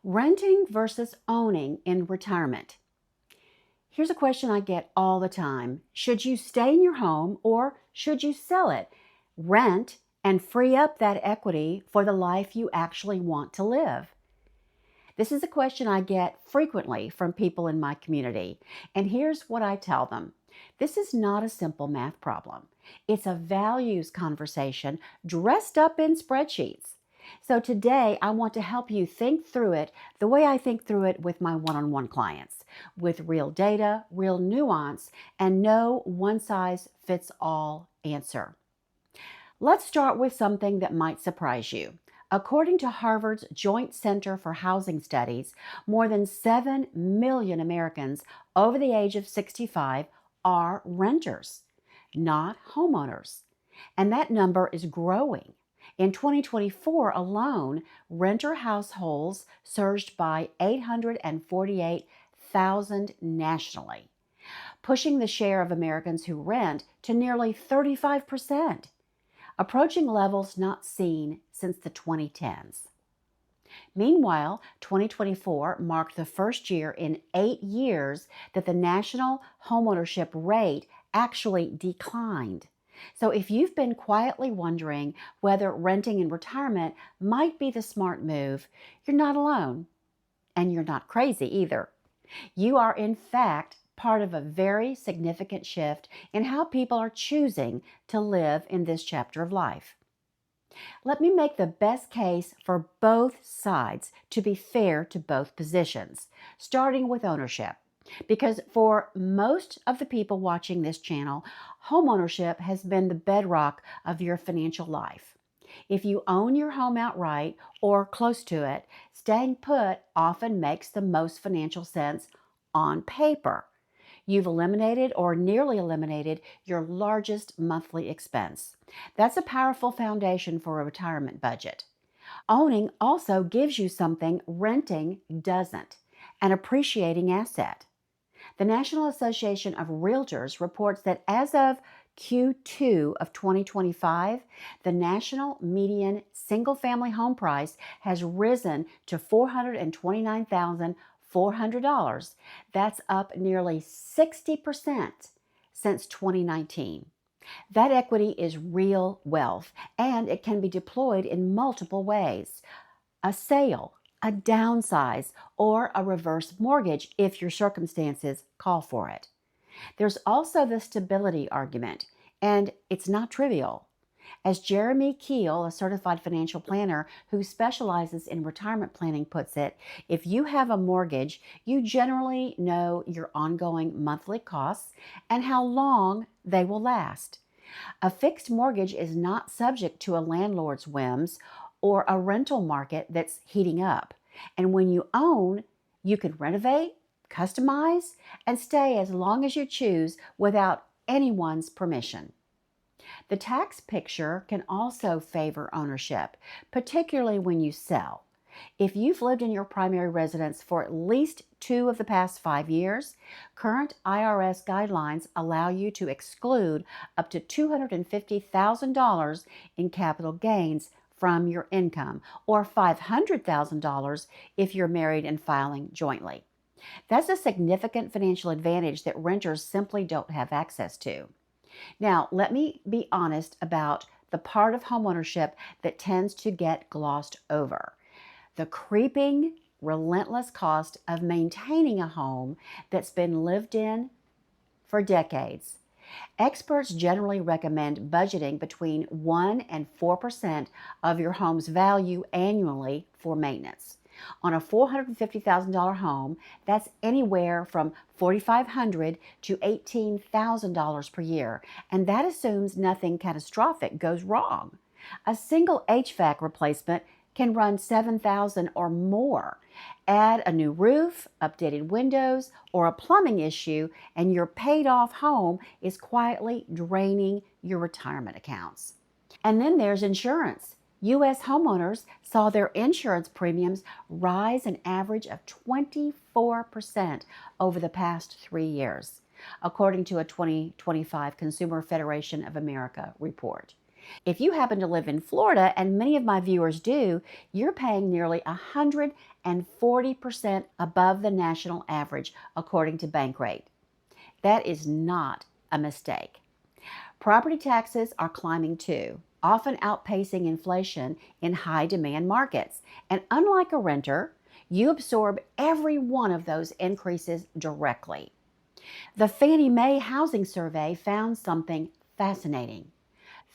Renting versus owning in retirement. Here's a question I get all the time. Should you stay in your home or should you sell it, rent, and free up that equity for the life you actually want to live? This is a question I get frequently from people in my community. And here's what I tell them. This is not a simple math problem. It's a values conversation dressed up in spreadsheets. So today I want to help you think through it the way I think through it with my one-on-one clients, with real data, real nuance, and no one-size-fits-all answer. Let's start with something that might surprise you. According to Harvard's Joint Center for Housing Studies, more than 7 million Americans over the age of 65 are renters, not homeowners. And that number is growing. In 2024 alone, renter households surged by 848,000 nationally, pushing the share of Americans who rent to nearly 35%, approaching levels not seen since the 2010s. Meanwhile, 2024 marked the first year in 8 years that the national homeownership rate actually declined. So if you've been quietly wondering whether renting in retirement might be the smart move, you're not alone. And you're not crazy either. You are, in fact, part of a very significant shift in how people are choosing to live in this chapter of life. Let me make the best case for both sides to be fair to both positions, starting with ownership. Because for most of the people watching this channel, homeownership has been the bedrock of your financial life. If you own your home outright or close to it, staying put often makes the most financial sense on paper. You've eliminated or nearly eliminated your largest monthly expense. That's a powerful foundation for a retirement budget. Owning also gives you something renting doesn't, an appreciating asset. The National Association of Realtors reports that as of Q2 of 2025, the national median single-family home price has risen to $429,400. That's up nearly 60% since 2019. That equity is real wealth, and it can be deployed in multiple ways. A sale, a downsize, or a reverse mortgage if your circumstances call for it. There's also the stability argument, and it's not trivial. As Jeremy Keel, a certified financial planner who specializes in retirement planning, puts it, if you have a mortgage, you generally know your ongoing monthly costs and how long they will last. A fixed mortgage is not subject to a landlord's whims or a rental market that's heating up. And when you own, you can renovate, customize, and stay as long as you choose without anyone's permission. The tax picture can also favor ownership, particularly when you sell. If you've lived in your primary residence for at least 2 of the past 5 years, current IRS guidelines allow you to exclude up to $250,000 in capital gains from your income, or $500,000 if you're married and filing jointly. That's a significant financial advantage that renters simply don't have access to. Now, let me be honest about the part of homeownership that tends to get glossed over: the creeping, relentless cost of maintaining a home that's been lived in for decades. Experts generally recommend budgeting between 1 and 4% of your home's value annually for maintenance. On a $450,000 home, that's anywhere from $4,500 to $18,000 per year, and that assumes nothing catastrophic goes wrong. A single HVAC replacement can run $7,000 or more. Add a new roof, updated windows, or a plumbing issue, and your paid-off home is quietly draining your retirement accounts. And then there's insurance. U.S. homeowners saw their insurance premiums rise an average of 24% over the past 3 years, according to a 2025 Consumer Federation of America report. If you happen to live in Florida, and many of my viewers do, you're paying nearly 140% above the national average, according to Bankrate. That is not a mistake. Property taxes are climbing too, often outpacing inflation in high demand markets. And unlike a renter, you absorb every one of those increases directly. The Fannie Mae housing survey found something fascinating.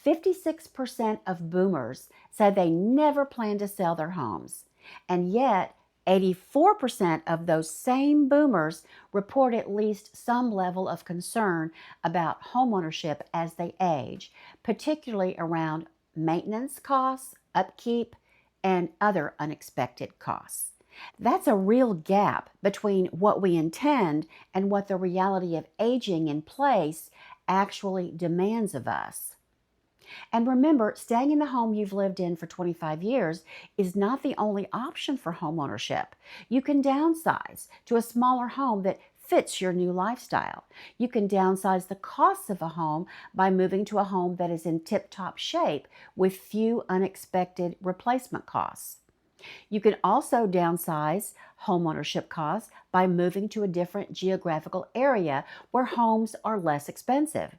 56% of boomers said they never plan to sell their homes, and yet 84% of those same boomers report at least some level of concern about homeownership as they age, particularly around maintenance costs, upkeep, and other unexpected costs. That's a real gap between what we intend and what the reality of aging in place actually demands of us. And remember, staying in the home you've lived in for 25 years is not the only option for homeownership. You can downsize to a smaller home that fits your new lifestyle. You can downsize the costs of a home by moving to a home that is in tip-top shape with few unexpected replacement costs. You can also downsize homeownership costs by moving to a different geographical area where homes are less expensive.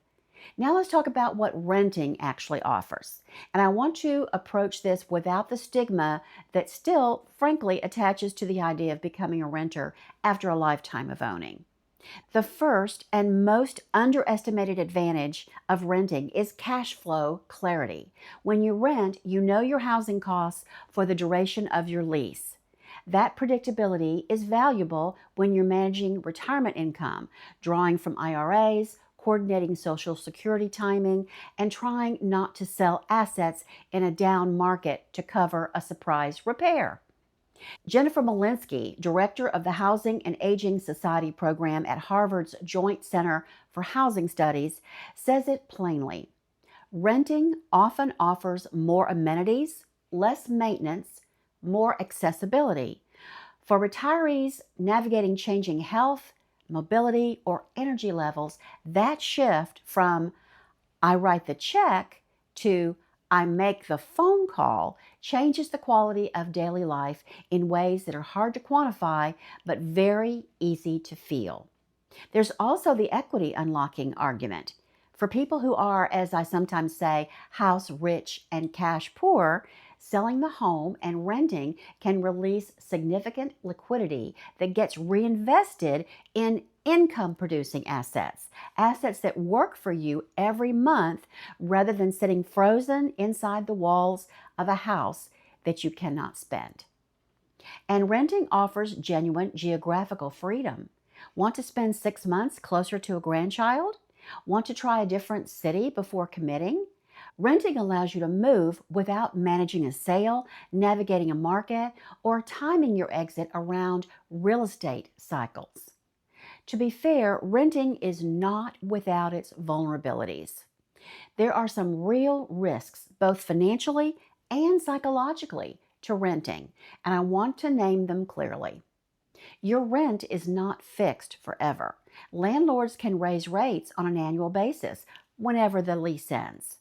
Now let's talk about what renting actually offers. And I want to approach this without the stigma that still, frankly, attaches to the idea of becoming a renter after a lifetime of owning. The first and most underestimated advantage of renting is cash flow clarity. When you rent, you know your housing costs for the duration of your lease. That predictability is valuable when you're managing retirement income, drawing from IRAs, coordinating Social Security timing, and trying not to sell assets in a down market to cover a surprise repair. Jennifer Malinsky, director of the Housing and Aging Society program at Harvard's Joint Center for Housing Studies, says it plainly. Renting often offers more amenities, less maintenance, more accessibility. For retirees navigating changing health, mobility, or energy levels, that shift from I write the check to I make the phone call changes the quality of daily life in ways that are hard to quantify but very easy to feel. There's also the equity unlocking argument. For people who are, as I sometimes say, house rich and cash poor, selling the home and renting can release significant liquidity that gets reinvested in income producing assets, assets that work for you every month rather than sitting frozen inside the walls of a house that you cannot spend. And renting offers genuine geographical freedom. Want to spend 6 months closer to a grandchild? Want to try a different city before committing? Renting allows you to move without managing a sale, navigating a market, or timing your exit around real estate cycles. To be fair, renting is not without its vulnerabilities. There are some real risks, both financially and psychologically, to renting, and I want to name them clearly. Your rent is not fixed forever. Landlords can raise rates on an annual basis whenever the lease ends.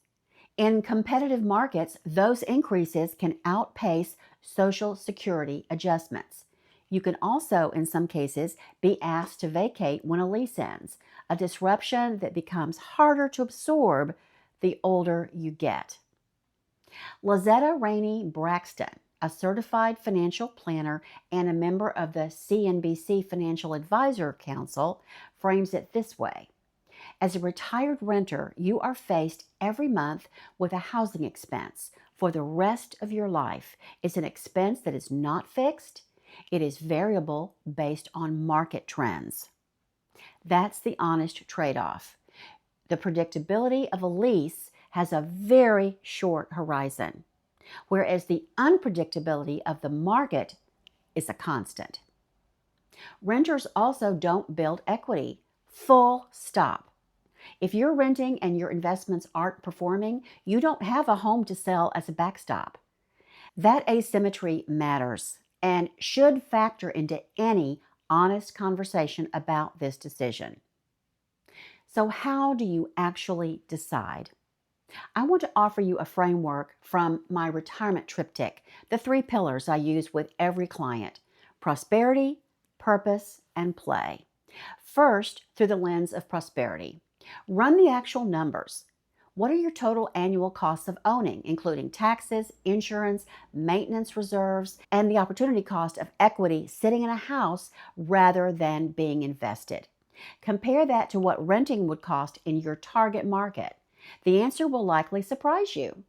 In competitive markets, those increases can outpace Social Security adjustments. You can also, in some cases, be asked to vacate when a lease ends, a disruption that becomes harder to absorb the older you get. Lizetta Rainey Braxton, a certified financial planner and a member of the CNBC Financial Advisor Council, frames it this way. As a retired renter, you are faced every month with a housing expense for the rest of your life. It's an expense that is not fixed. It is variable based on market trends. That's the honest trade-off. The predictability of a lease has a very short horizon, whereas the unpredictability of the market is a constant. Renters also don't build equity, full stop. If you're renting and your investments aren't performing, you don't have a home to sell as a backstop. That asymmetry matters and should factor into any honest conversation about this decision. So how do you actually decide? I want to offer you a framework from my retirement triptych, the 3 pillars I use with every client: prosperity, purpose, and play. First, through the lens of prosperity, run the actual numbers. What are your total annual costs of owning, including taxes, insurance, maintenance reserves, and the opportunity cost of equity sitting in a house rather than being invested? Compare that to what renting would cost in your target market. The answer will likely surprise you.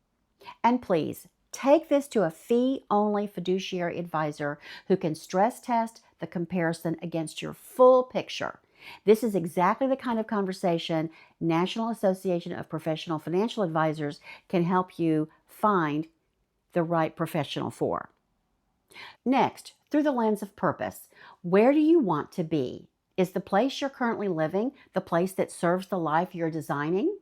And please, take this to a fee-only fiduciary advisor who can stress test the comparison against your full picture. This is exactly the kind of conversation National Association of Professional Financial Advisors can help you find the right professional for. Next, through the lens of purpose, where do you want to be? Is the place you're currently living the place that serves the life you're designing?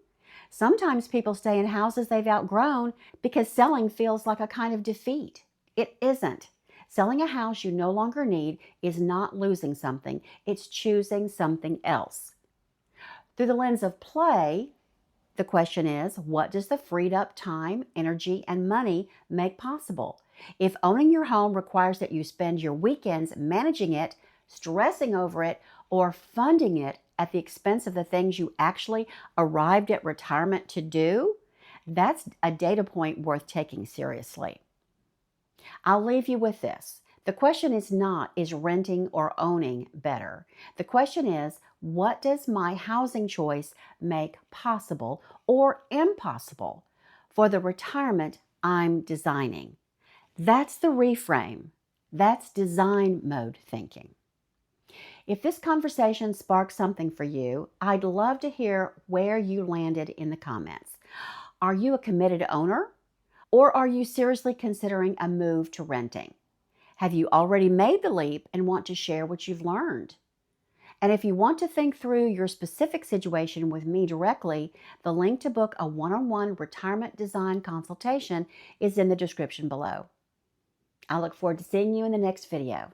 Sometimes people stay in houses they've outgrown because selling feels like a kind of defeat. It isn't. Selling a house you no longer need is not losing something, it's choosing something else. Through the lens of play, the question is, what does the freed up time, energy, and money make possible? If owning your home requires that you spend your weekends managing it, stressing over it, or funding it at the expense of the things you actually arrived at retirement to do, that's a data point worth taking seriously. I'll leave you with this. The question is not, is renting or owning better? The question is, what does my housing choice make possible or impossible for the retirement I'm designing? That's the reframe. That's design mode thinking. If this conversation sparks something for you, I'd love to hear where you landed in the comments. Are you a committed owner? Or are you seriously considering a move to renting? Have you already made the leap and want to share what you've learned? And if you want to think through your specific situation with me directly, the link to book a one-on-one retirement design consultation is in the description below. I look forward to seeing you in the next video.